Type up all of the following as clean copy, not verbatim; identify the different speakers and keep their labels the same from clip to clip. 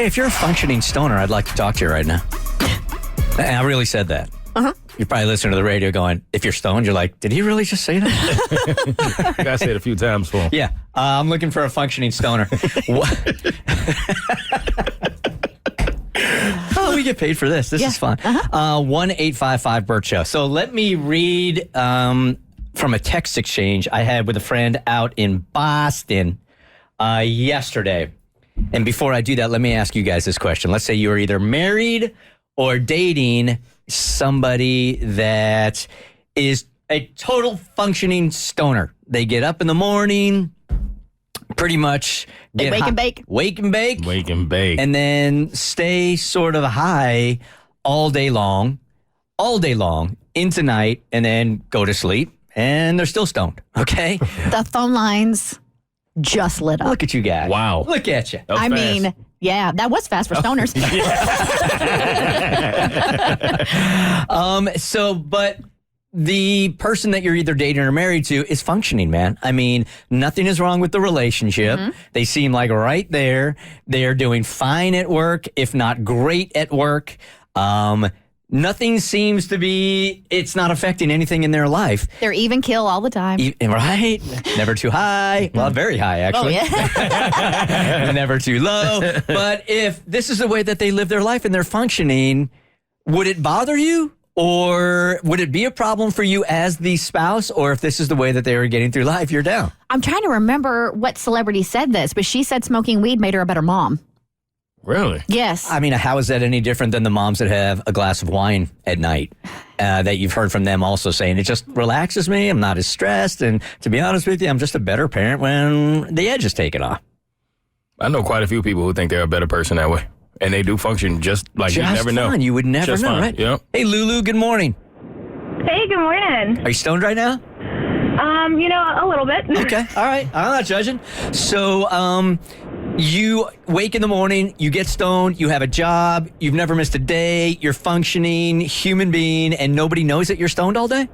Speaker 1: Hey, if you're a functioning stoner, I'd like to talk to you right now. And I really said that.
Speaker 2: Uh-huh.
Speaker 1: You're probably listening to the radio going, if you're stoned, you're like, did he really just say that?
Speaker 3: I said it a few times for him.
Speaker 1: Yeah. I'm looking for a functioning stoner. Oh, we get paid for this. This is fun. 1-855-BERT show. So let me read from a text exchange I had with a friend out in Boston yesterday. And before I do that, let me ask you guys this question. Let's say you are either married or dating somebody that is a total functioning stoner. They get up in the morning, pretty much get
Speaker 2: wake and bake.
Speaker 1: Wake and bake.
Speaker 3: Wake and bake.
Speaker 1: And then stay sort of high all day long into night, and then go to sleep, and they're still stoned, okay?
Speaker 2: The phone lines just lit up.
Speaker 1: Look at you guys.
Speaker 3: Wow.
Speaker 1: Look at you.
Speaker 3: That was fast.
Speaker 2: mean, yeah, that was fast for stoners.
Speaker 1: But the person that you're either dating or married to is functioning, man. I mean, nothing is wrong with the relationship.
Speaker 2: Mm-hmm.
Speaker 1: They seem like right there. They're doing fine at work, if not great at work. Nothing seems to be, it's not affecting anything in their life.
Speaker 2: They're even kill all the time.
Speaker 1: Right? Never too high. Well, very high, actually.
Speaker 2: Oh, yeah.
Speaker 1: Never too low. But if this is the way that they live their life and they're functioning, would it bother you? Or would it be a problem for you as the spouse? Or if this is the way that they were getting through life, you're down?
Speaker 2: I'm trying to remember what celebrity said this, but she said smoking weed made her a better mom.
Speaker 3: Really?
Speaker 2: Yes.
Speaker 1: I mean, how is that any different than the moms that have a glass of wine at night that you've heard from them also saying, it just relaxes me, I'm not as stressed, and to be honest with you, I'm just a better parent when the edge is taken off.
Speaker 3: I know quite a few people who think they're a better person that way. And they do function just like you never know.
Speaker 1: You would never
Speaker 3: Just
Speaker 1: know,
Speaker 3: fine.
Speaker 1: right?
Speaker 3: Yep.
Speaker 1: Hey, Lulu, good morning.
Speaker 4: Hey, good morning.
Speaker 1: Are you stoned right now?
Speaker 4: A little bit.
Speaker 1: Okay, all right. I'm not judging. So, you wake in the morning, you get stoned, you have a job, you've never missed a day, you're functioning, human being, and nobody knows that you're stoned all day?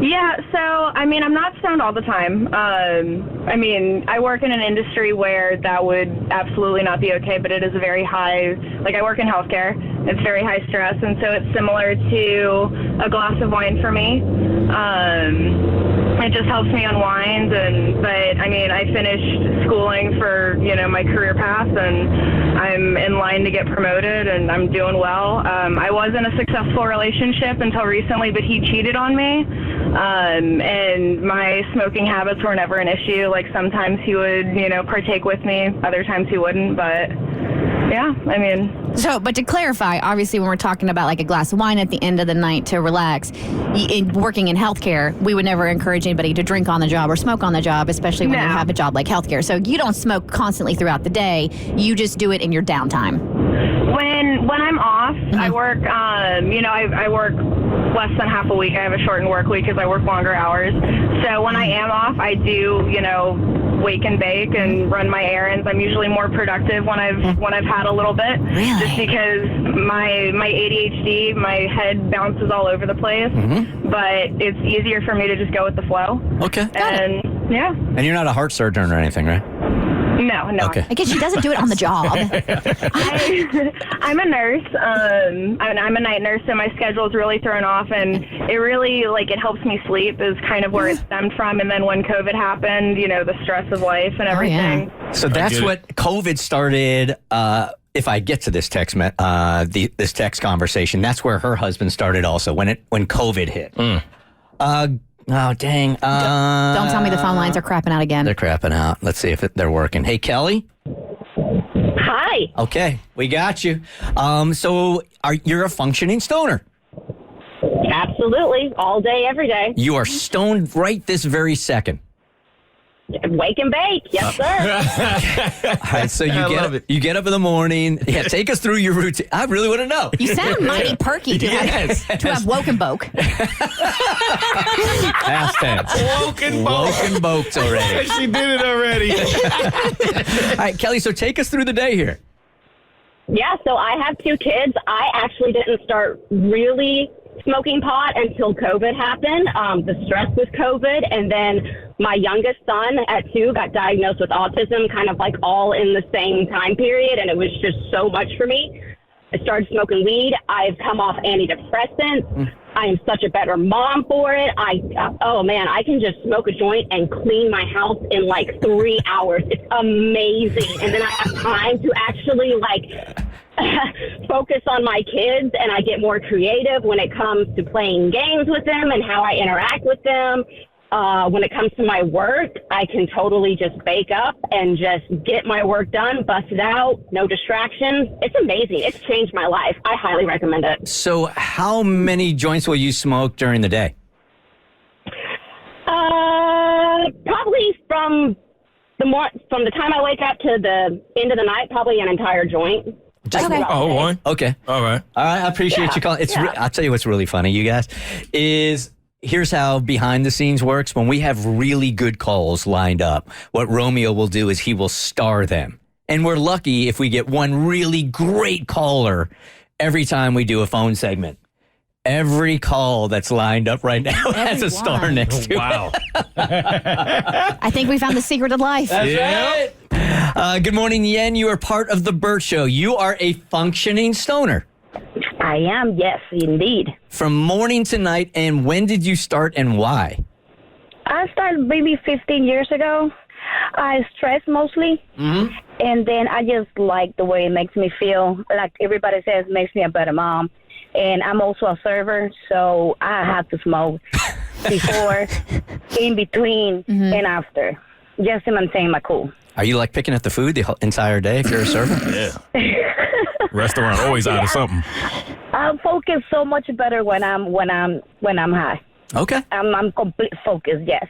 Speaker 4: Yeah, so, I'm not stoned all the time. I work in an industry where that would absolutely not be okay, but it is a very high, I work in healthcare. It's very high stress, and so it's similar to a glass of wine for me. It just helps me unwind, I finished schooling for, my career path, and I'm in line to get promoted, and I'm doing well. I was in a successful relationship until recently, but he cheated on me, and my smoking habits were never an issue. Sometimes he would, partake with me, other times he wouldn't, but yeah,
Speaker 2: But to clarify, obviously when we're talking about a glass of wine at the end of the night to relax, working in healthcare, we would never encourage anybody to drink on the job or smoke on the job, especially when you have a job like healthcare. So you don't smoke constantly throughout the day. You just do it in your downtime.
Speaker 4: When I'm off, I work, I work less than half a week. I have a shortened work week because I work longer hours. So when I am off, I do, wake and bake and run my errands. I'm usually more productive when I've had a little bit.
Speaker 2: Really?
Speaker 4: Just because my ADHD, my head bounces all over the place. But it's easier for me to just go with the flow.
Speaker 1: Okay.
Speaker 4: And yeah.
Speaker 1: And you're not a heart surgeon or anything, right?
Speaker 4: No.
Speaker 1: Okay.
Speaker 2: I guess she doesn't do it on the job.
Speaker 4: I'm a nurse. I'm a night nurse, so my schedule is really thrown off, and it really, it helps me sleep is kind of where it stemmed from. And then when COVID happened, the stress of life and everything.
Speaker 1: So that's what COVID started. If I get to this text, this text conversation, that's where her husband started also when COVID hit. Oh, dang.
Speaker 2: Don't tell me the phone lines are crapping out again.
Speaker 1: They're crapping out. Let's see if they're working. Hey, Kelly?
Speaker 4: Hi.
Speaker 1: Okay, we got you. So you're a functioning stoner?
Speaker 4: Absolutely. All day, every day.
Speaker 1: You are stoned right this very second.
Speaker 4: Wake and bake. Yes, sir.
Speaker 1: All right, so you get up in the morning. Yeah, take us through your routine. I really want to know.
Speaker 2: You sound mighty perky to have woken boke.
Speaker 1: Past tense.
Speaker 3: Woken
Speaker 1: Boked already.
Speaker 3: She did it already.
Speaker 1: All right, Kelly, so take us through the day here.
Speaker 5: Yeah, so I have two kids. I actually didn't start really smoking pot until COVID happened. The stress with COVID, and then my youngest son at 2 got diagnosed with autism, kind of like all in the same time period, and it was just so much for me. I started smoking weed. I've come off antidepressants. I am such a better mom for it. Oh man, I can just smoke a joint and clean my house in like 3 hours. It's amazing. And then I have time to actually focus on my kids, and I get more creative when it comes to playing games with them and how I interact with them. When it comes to my work, I can totally just bake up and just get my work done, bust it out, no distractions. It's amazing. It's changed my life. I highly recommend it.
Speaker 1: So how many joints will you smoke during the day?
Speaker 5: Probably from the time I wake up to the end of the night, probably an entire joint.
Speaker 2: Okay.
Speaker 3: Oh, one?
Speaker 1: Okay.
Speaker 3: All right.
Speaker 1: I appreciate you calling. I'll tell you what's really funny, you guys, is here's how behind the scenes works. When we have really good calls lined up, what Romeo will do is he will star them. And we're lucky if we get one really great caller every time we do a phone segment. Every call that's lined up right now has a star next to it.
Speaker 3: Wow.
Speaker 2: I think we found the secret of life.
Speaker 1: That's right. Good morning, Yen. You are part of the Bert Show. You are a functioning stoner.
Speaker 5: I am, yes, indeed.
Speaker 1: From morning to night, and when did you start and why?
Speaker 5: I started maybe 15 years ago. I stress mostly, and then I just like the way it makes me feel. Like everybody says, it makes me a better mom. And I'm also a server, so I have to smoke before, in between, and after, just to maintain my cool.
Speaker 1: Are you like picking up the food the entire day if you're a server?
Speaker 3: Yeah. Restaurant always out of something.
Speaker 5: I focus so much better when I'm high.
Speaker 1: Okay.
Speaker 5: I'm complete focused. Yes.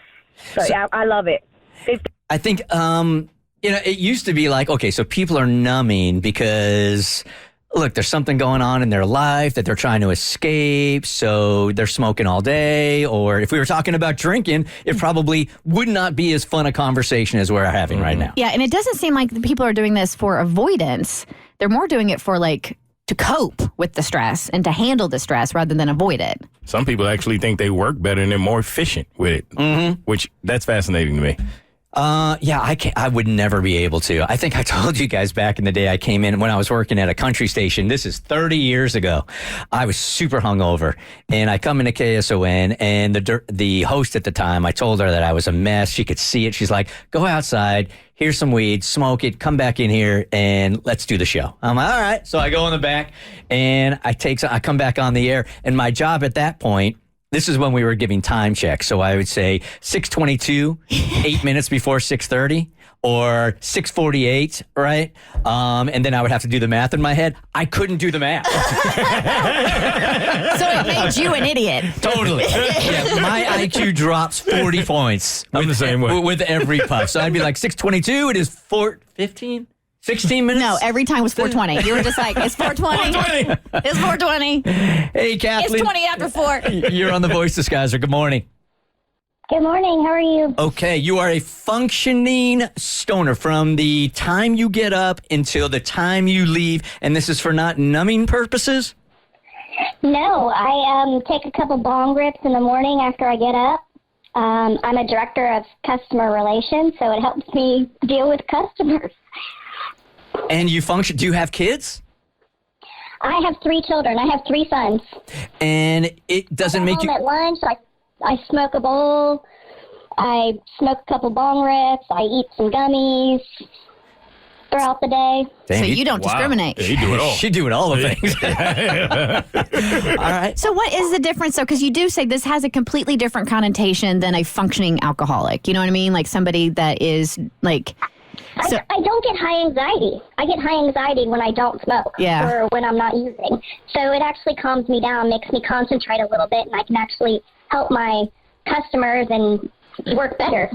Speaker 5: So yeah, I love it.
Speaker 1: I think it used to be like, okay, so people are numbing because look, there's something going on in their life that they're trying to escape, so they're smoking all day. Or if we were talking about drinking, it probably would not be as fun a conversation as we're having right now.
Speaker 2: Yeah, and it doesn't seem like the people are doing this for avoidance. They're more doing it for to cope with the stress and to handle the stress rather than avoid it.
Speaker 3: Some people actually think they work better and they're more efficient with it, which that's fascinating to me.
Speaker 1: Yeah, I would never be able to. I think I told you guys back in the day I came in when I was working at a country station. This is 30 years ago. I was super hungover, and I come into KSON, and the host at the time, I told her that I was a mess. She could see it. She's like, go outside, here's some weed, smoke it, come back in here, and let's do the show. I'm like, all right. So I go in the back, and I come back on the air, and my job at that point, this is when we were giving time checks. So I would say 6:22, 8 minutes before 6:30, or 6:48, right? And then I would have to do the math in my head. I couldn't do the math.
Speaker 2: So it made you an idiot.
Speaker 1: Totally. Yeah, my IQ drops 40 points.
Speaker 3: I'm the same way.
Speaker 1: With every puff. So I'd be like, 6:22, it is 4:15? 16 minutes?
Speaker 2: No, every time was 4:20. You were just like, it's 4:20. It's 4:20.
Speaker 1: Hey, Kathleen.
Speaker 2: It's 20 after 4.
Speaker 1: You're on the Voice Disguiser. Good morning.
Speaker 6: Good morning. How are you?
Speaker 1: Okay, you are a functioning stoner from the time you get up until the time you leave, and this is for not numbing purposes?
Speaker 6: No, I take a couple bong rips in the morning after I get up. I'm a director of customer relations, so it helps me deal with customers.
Speaker 1: And you function. Do you have kids?
Speaker 6: I have 3 children. I have 3 sons.
Speaker 1: And it doesn't make you...
Speaker 6: At lunch, I smoke a bowl. I smoke a couple bong rips. I eat some gummies throughout the day.
Speaker 2: So you don't discriminate.
Speaker 3: Yeah, you do it all.
Speaker 1: She doing all the things. All right.
Speaker 2: So what is the difference, though? Because you do say this has a completely different connotation than a functioning alcoholic. You know what I mean? Like somebody that is like... So,
Speaker 6: I don't get high anxiety. I get high anxiety when I don't smoke or when I'm not using. So it actually calms me down, makes me concentrate a little bit, and I can actually help my customers and work better.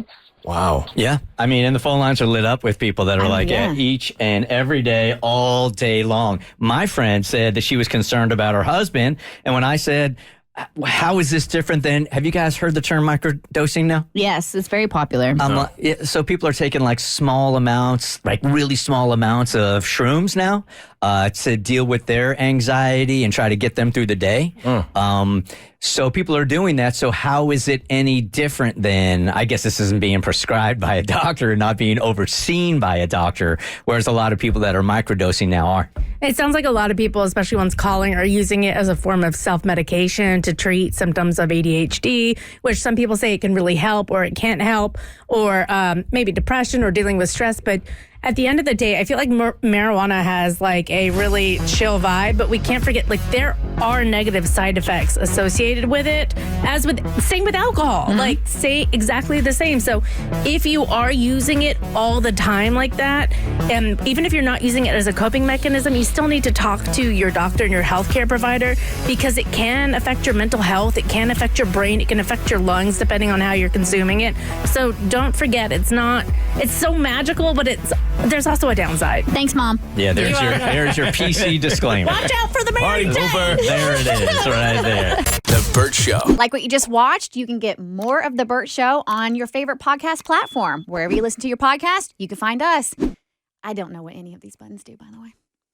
Speaker 1: Wow. Yeah. I mean, and the phone lines are lit up with people that are each and every day, all day long. My friend said that she was concerned about her husband. And when I said, how is this different than, have you guys heard the term microdosing now?
Speaker 2: Yes, it's very popular.
Speaker 1: So people are taking like small amounts, like really small amounts of shrooms now. to deal with their anxiety and try to get them through the day. So people are doing that. So how is it any different than, I guess this isn't being prescribed by a doctor and not being overseen by a doctor, whereas a lot of people that are microdosing now are?
Speaker 7: It sounds like a lot of people, especially ones calling, are using it as a form of self-medication to treat symptoms of ADHD, which some people say it can really help or it can't help, or maybe depression or dealing with stress. But at the end of the day, I feel like marijuana has like a really chill vibe, but we can't forget, like, there are negative side effects associated with it, as with same with alcohol, like say exactly the same. So if you are using it all the time like that, and even if you're not using it as a coping mechanism, you still need to talk to your doctor and your healthcare provider, because it can affect your mental health, it can affect your brain, it can affect your lungs depending on how you're consuming it. So don't forget, it's so magical, but there's also a downside.
Speaker 2: Thanks, Mom.
Speaker 1: Yeah, there's your PC disclaimer.
Speaker 7: Watch out for the Mary Jane.
Speaker 1: There it is, right there.
Speaker 8: The Bert Show.
Speaker 2: Like what you just watched, you can get more of The Bert Show on your favorite podcast platform. Wherever you listen to your podcast, you can find us. I don't know what any of these buttons do, by the way.